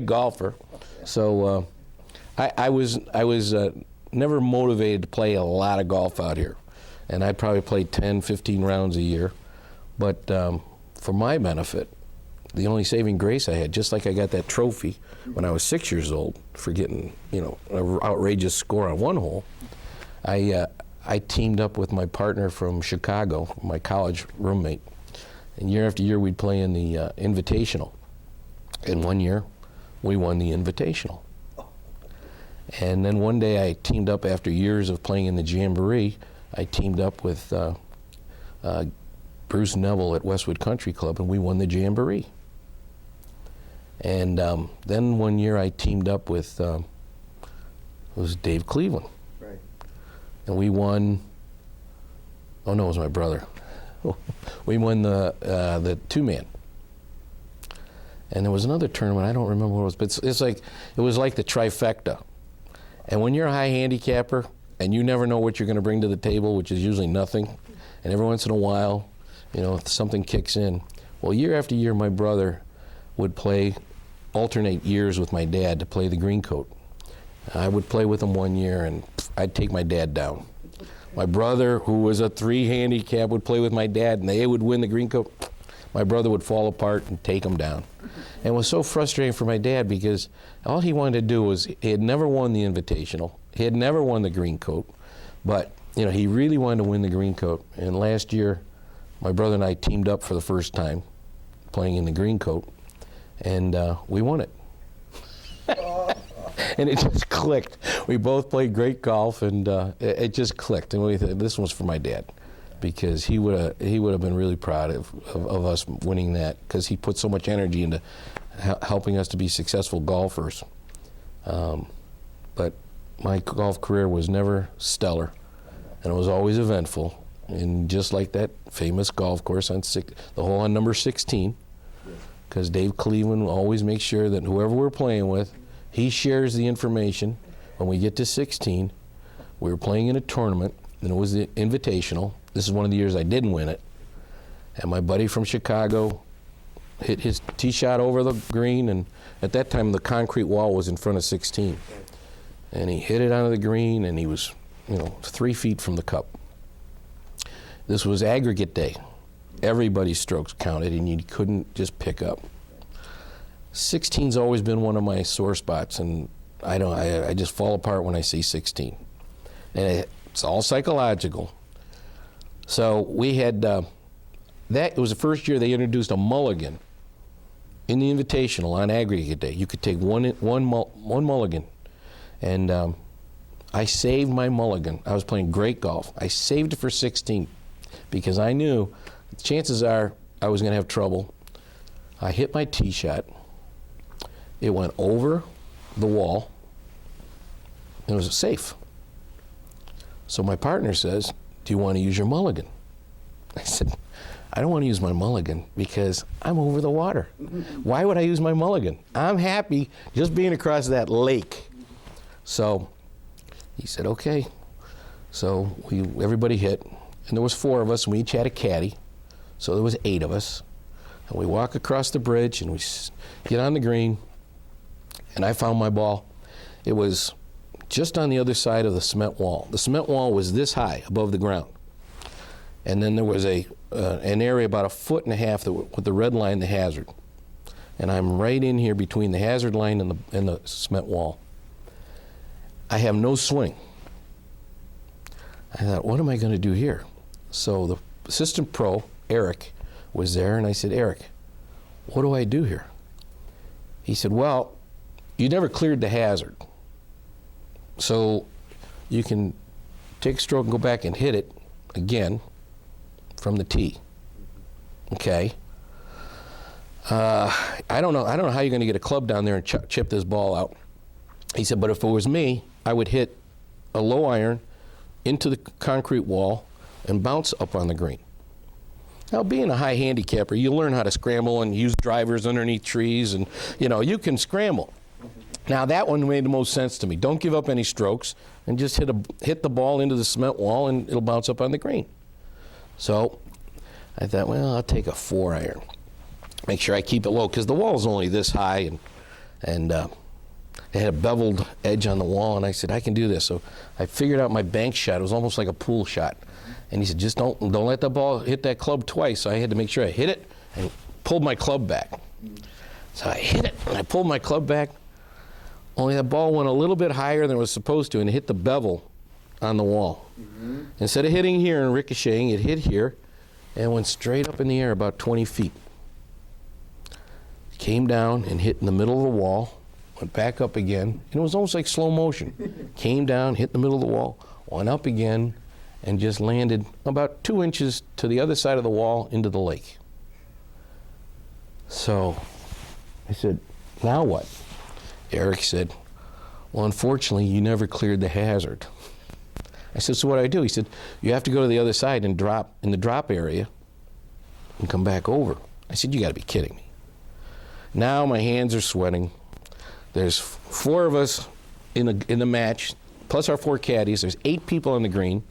golfer. So I was never motivated to play a lot of golf out here. And I probably played 10, 15 rounds a year. But for my benefit, the only saving grace I had, just like I got that trophy when I was 6 years old for getting, an outrageous score on one hole, I teamed up with my partner from Chicago, my college roommate. And year after year, we'd play in the Invitational. And one year, we won the Invitational. And then one day, I teamed up after years of playing in the Jamboree. I teamed up with Bruce Neville at Westwood Country Club, and we won the Jamboree. And then one year, I teamed up with it was Dave Cleveland. Right. And we won. Oh no, it was my brother. We won the two-man. And there was another tournament, I don't remember what it was, but it was like the trifecta. And when you're a high handicapper and you never know what you're going to bring to the table, which is usually nothing, and every once in a while, something kicks in. Well, year after year, my brother would alternate years with my dad to play the green coat. I would play with him one year, and I'd take my dad down. My brother, who was a 3 handicap, would play with my dad, and they would win the green coat. My brother would fall apart and take him down. And it was so frustrating for my dad because all he wanted to do was, he had never won the Invitational. He had never won the green coat. But, he really wanted to win the green coat. And last year, my brother and I teamed up for the first time, playing in the green coat, and we won it. And it just clicked. We both played great golf, and it just clicked. And we thought, this was for my dad, because he would have been really proud of us winning that, because he put so much energy into helping us to be successful golfers. But my golf career was never stellar, and it was always eventful. And just like that famous golf course the hole on number 16, because Dave Cleveland always makes sure that whoever we're playing with, he shares the information. When we get to 16, we were playing in a tournament, and it was the Invitational. This is one of the years I didn't win it. And my buddy from Chicago hit his tee shot over the green, and at that time the concrete wall was in front of 16. And he hit it onto the green, and he was, 3 feet from the cup. This was aggregate day. Everybody's strokes counted, and you couldn't just pick up. 16's always been one of my sore spots, and I just fall apart when I see 16. And it's all psychological. So we had, it was the first year they introduced a mulligan in the Invitational on aggregate day. You could take one mulligan. And I saved my mulligan. I was playing great golf. I saved it for 16 because I knew chances are I was going to have trouble. I hit my tee shot. It went over the wall. It was safe. So my partner says, do you want to use your mulligan? I said, I don't want to use my mulligan because I'm over the water. Why would I use my mulligan? I'm happy just being across that lake. So he said, okay. So everybody hit, and there was 4 of us, and we each had a caddy. So there was 8 of us. And we walk across the bridge, and we get on the green, and I found my ball. It was just on the other side of the cement wall. The cement wall was this high above the ground. And then there was an area about 1.5 feet with the red line, the hazard. And I'm right in here between the hazard line and the cement wall. I have no swing. I thought, what am I going to do here? So the assistant pro, Eric, was there, and I said, Eric, what do I do here? He said, well, you never cleared the hazard. So you can take a stroke and go back and hit it again from the tee. Okay. I don't know how you're going to get a club down there and chip this ball out. He said, but if it was me, I would hit a low iron into the concrete wall and bounce up on the green. Now, being a high handicapper, you learn how to scramble and use drivers underneath trees, and you can scramble. Now, that one made the most sense to me. Don't give up any strokes and just hit the ball into the cement wall, and it'll bounce up on the green. So I thought, well, I'll take a 4 iron. Make sure I keep it low, because the wall is only this high, and And it had a beveled edge on the wall, and I said, I can do this. So I figured out my bank shot. It was almost like a pool shot. And he said, just don't let the ball hit that club twice. So I had to make sure I hit it and pulled my club back. So I hit it, and I pulled my club back. Only that ball went a little bit higher than it was supposed to and hit the bevel on the wall. Instead of hitting here and ricocheting, it hit here and went straight up in the air about 20 feet. Came down and hit in the middle of the wall, went back up again, and it was almost like slow motion. Came down, hit in the middle of the wall, went up again, and just landed about 2 inches to the other side of the wall into the lake. So I said, now what? Eric said, well, unfortunately, you never cleared the hazard. I said, so what do I do? He said, you have to go to the other side and drop in the drop area and come back over. I said, you got to be kidding me. Now my hands are sweating. There's 4 of us in the match, plus our 4 caddies. There's 8 people on the green.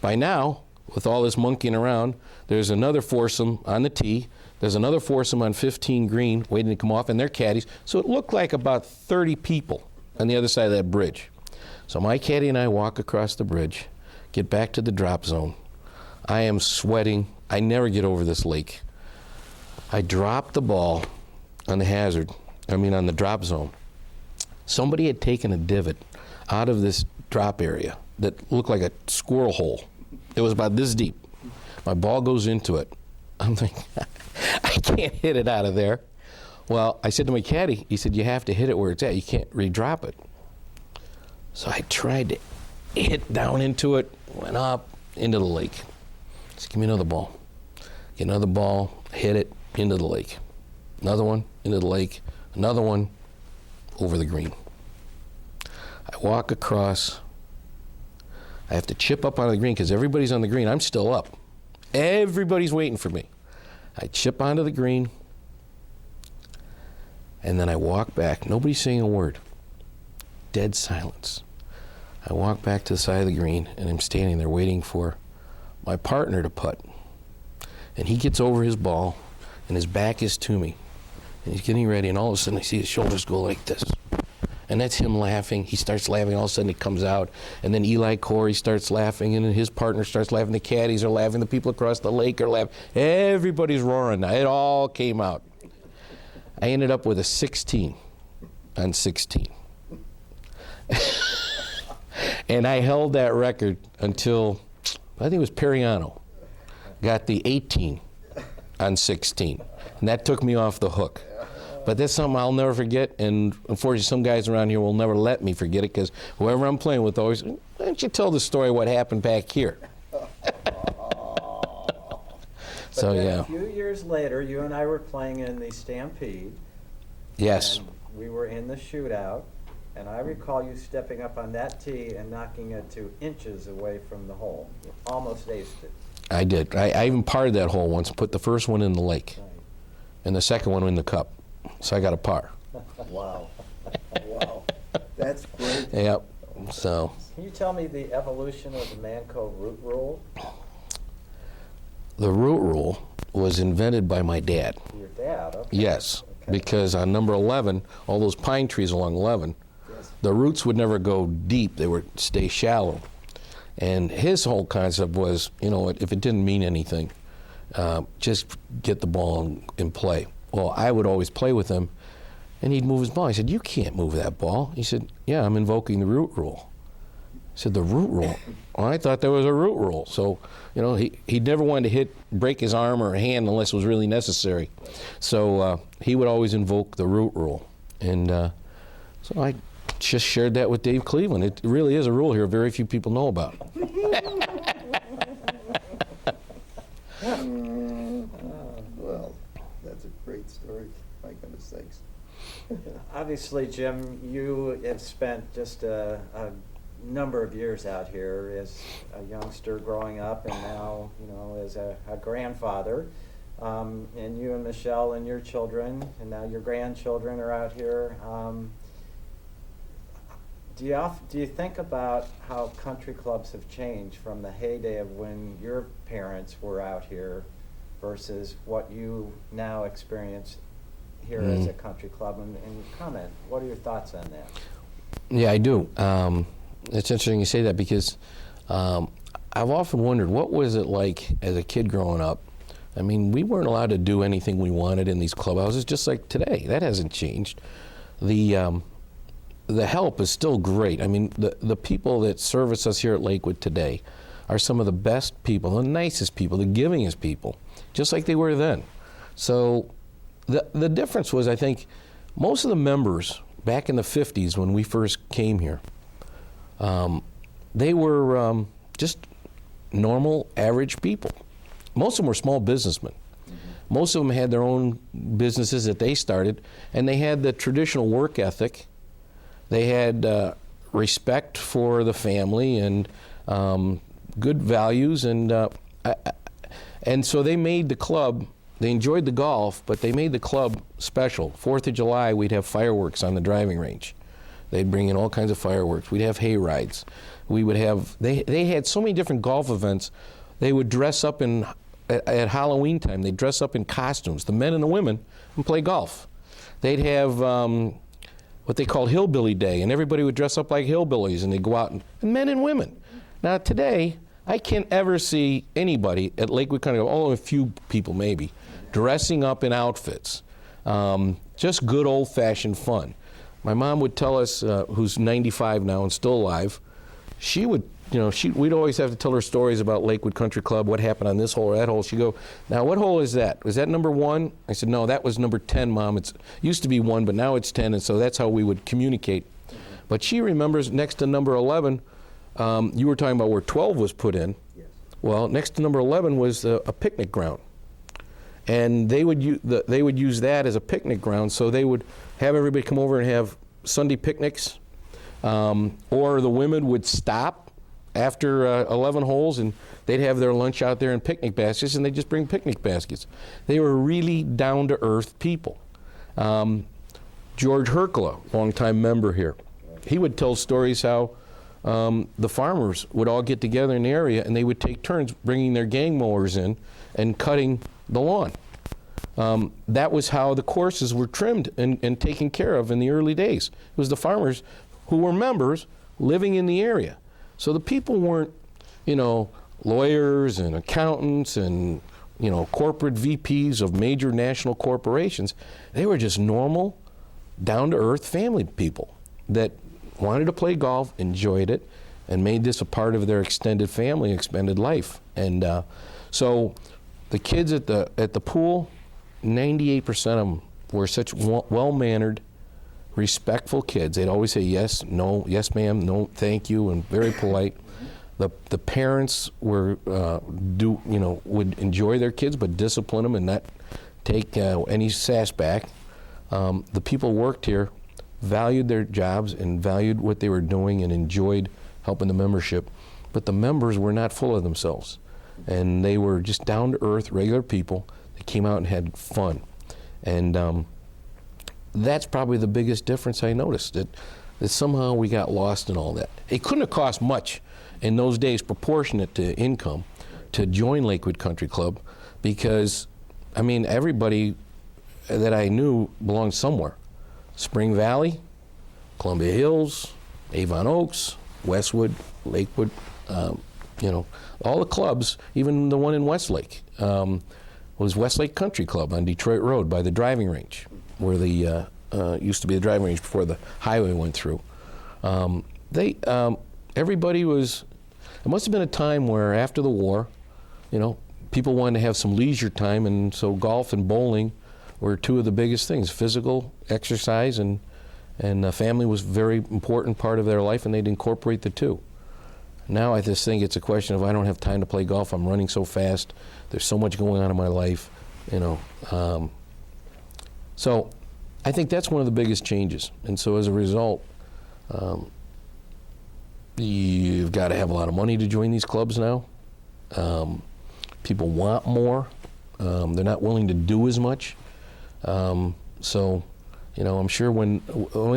By now, with all this monkeying around, there's another foursome on the tee. There's another foursome on 15 green waiting to come off, and they're caddies. So it looked like about 30 people on the other side of that bridge. So my caddy and I walk across the bridge, get back to the drop zone. I am sweating. I never get over this lake. I drop the ball on the drop zone. Somebody had taken a divot out of this drop area that looked like a squirrel hole. It was about this deep. My ball goes into it. I'm thinking, I can't hit it out of there. Well, I said to my caddy, he said, you have to hit it where it's at. You can't re-drop it. So I tried to hit down into it, went up into the lake. I said, give me another ball. Get another ball, hit it into the lake. Another one into the lake. Another one over the green. I walk across. I have to chip up on the green because everybody's on the green. I'm still up. Everybody's waiting for me. I chip onto the green, and then I walk back. Nobody's saying a word. Dead silence. I walk back to the side of the green, and I'm standing there waiting for my partner to putt. And he gets over his ball, and his back is to me. And he's getting ready, and all of a sudden I see his shoulders go like this. And that's him laughing. He starts laughing. All of a sudden he comes out. And then Eli Corey starts laughing. And then his partner starts laughing. The caddies are laughing. The people across the lake are laughing. Everybody's roaring now. It all came out. I ended up with a 16 on 16. And I held that record until, I think it was Periano, got the 18 on 16. And that took me off the hook. But that's something I'll never forget, and unfortunately some guys around here will never let me forget it, because whoever I'm playing with always, why don't you tell the story what happened back here? So yeah. A few years later, you and I were playing in the Stampede. Yes. And we were in the shootout, and I recall you stepping up on that tee and knocking it 2 inches away from the hole. You almost aced it. I did. I even parred that hole once, put the first one in the lake, Right. and the second one in the cup. So I got a par. Wow. Wow. That's great. Yep. So. Can you tell me the evolution of the Manco route rule? The route rule was invented by my dad. Your dad, okay. Yes, Okay. because on number 11, all those pine trees along 11, Yes. the roots would never go deep. They would stay shallow. And his whole concept was, if it didn't mean anything, just get the ball in play. Well, I would always play with him, and he'd move his ball. I said, you can't move that ball. He said, yeah, I'm invoking the root rule. I said, the root rule? Well, I thought there was a root rule. So, he never wanted to break his arm or hand unless it was really necessary. So he would always invoke the root rule. And so I just shared that with Dave Cleveland. It really is a rule here very few people know about. Well, that's a great story. My goodness sakes. Obviously, Jim, you have spent just a number of years out here as a youngster growing up, and now, as a grandfather. And you and Michelle and your children, and now your grandchildren are out here. Do you think about how country clubs have changed from the heyday of when your parents were out here versus what you now experience here as a country club, and comment. What are your thoughts on that? Yeah, I do. It's interesting you say that because I've often wondered, what was it like as a kid growing up? I mean, we weren't allowed to do anything we wanted in these clubhouses, just like today. That hasn't changed. The help is still great. I mean, the people that service us here at Lakewood today are some of the best people, the nicest people, the givingest people, just like they were then. So the difference was, I think, most of the members back in the 50s when we first came here, they were just normal, average people. Most of them were small businessmen. Most of them had their own businesses that they started, and they had the traditional work ethic. They had respect for the family and good values, and so they made the club. They enjoyed the golf, but they made the club special. 4th of July, we'd have fireworks on the driving range. They'd bring in all kinds of fireworks. We'd have hay rides. We would have. They had so many different golf events. They would dress up at Halloween time. They'd dress up in costumes, the men and the women, and play golf. They'd have what they called Hillbilly Day, and everybody would dress up like hillbillies, and they'd go out, and men and women. Now today, I can't ever see anybody at Lakewood Country Club, only a few people maybe, dressing up in outfits. Just good old-fashioned fun. My mom would tell us, who's 95 now and still alive, she would, we'd always have to tell her stories about Lakewood Country Club, what happened on this hole or that hole. She'd go, now what hole is that? Was that number 1? I said, no, that was number 10, Mom. It used to be 1, but now it's 10, and so that's how we would communicate. But she remembers next to number 11, you were talking about where 12 was put in. Yes. Well, next to number 11 was a picnic ground. And they would use that as a picnic ground, so they would have everybody come over and have Sunday picnics, or the women would stop after 11 holes, and they'd have their lunch out there in picnic baskets, and they'd just bring picnic baskets. They were really down-to-earth people. George Herkla, longtime member here, he would tell stories how the farmers would all get together in the area, and they would take turns bringing their gang mowers in and cutting the lawn. That was how the courses were trimmed and taken care of in the early days. It was the farmers who were members living in the area. So the people weren't, lawyers and accountants and, corporate VPs of major national corporations. They were just normal, down-to-earth family people that wanted to play golf, enjoyed it, and made this a part of their extended family, extended life. And so the kids at the pool, 98% of them were such well-mannered, respectful kids. They'd always say yes, no, yes ma'am, no, thank you, and very polite. The parents would enjoy their kids but discipline them and not take any sass back. The people worked here valued their jobs and valued what they were doing and enjoyed helping the membership, but the members were not full of themselves, and they were just down-to-earth, regular people that came out and had fun. And that's probably the biggest difference I noticed, that somehow we got lost in all that. It couldn't have cost much in those days, proportionate to income, to join Lakewood Country Club, because, everybody that I knew belonged somewhere. Spring Valley, Columbia Hills, Avon Oaks, Westwood, Lakewood, all the clubs, even the one in Westlake, was Westlake Country Club on Detroit Road by the driving range, where the used to be the driving range before the highway went through. Everybody was, it must have been a time where after the war, people wanted to have some leisure time, and so golf and bowling were two of the biggest things. Physical exercise and family was a very important part of their life, and they'd incorporate the two. Now I just think it's a question of, I don't have time to play golf. I'm running so fast. There's so much going on in my life, So I think that's one of the biggest changes. And so as a result, you've got to have a lot of money to join these clubs now. People want more. They're not willing to do as much. So, I'm sure when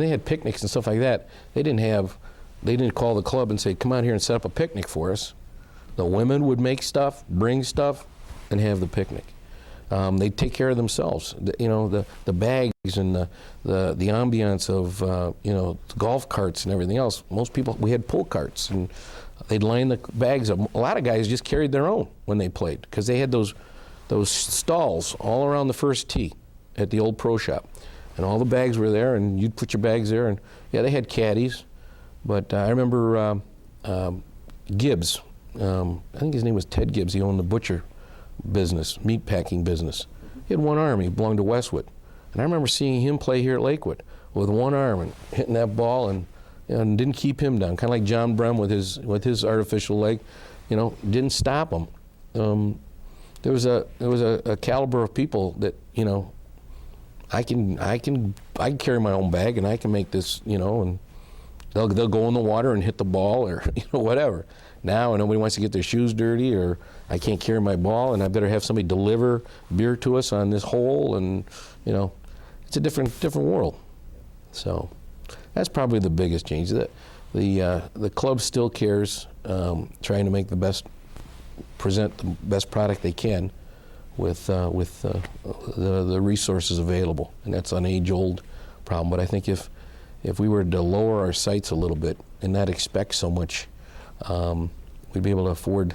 they had picnics and stuff like that, they didn't call the club and say, come out here and set up a picnic for us. The women would make stuff, bring stuff, and have the picnic. They take care of themselves. The bags and the ambiance of the golf carts and everything else. Most people, we had pull carts, and they'd line the bags up. A lot of guys just carried their own when they played because they had those stalls all around the first tee at the old pro shop, and all the bags were there, and you'd put your bags there. And yeah, they had caddies, but I remember Gibbs. I think his name was Ted Gibbs. He owned the butcher business, meat packing business. He had one arm. He belonged to Westwood. And I remember seeing him play here at Lakewood with one arm and hitting that ball, and didn't keep him down. Kind of like John Brem with his artificial leg, didn't stop him. There was a caliber of people that I can carry my own bag, and I can make this, and they'll go in the water and hit the ball or whatever. Now nobody wants to get their shoes dirty, or I can't carry my ball, and I better have somebody deliver beer to us on this hole, and it's a different world. So that's probably the biggest change. The club still cares, trying to make present the best product they can with the resources available, and that's an age-old problem. But I think if we were to lower our sights a little bit and not expect so much, we'd be able to afford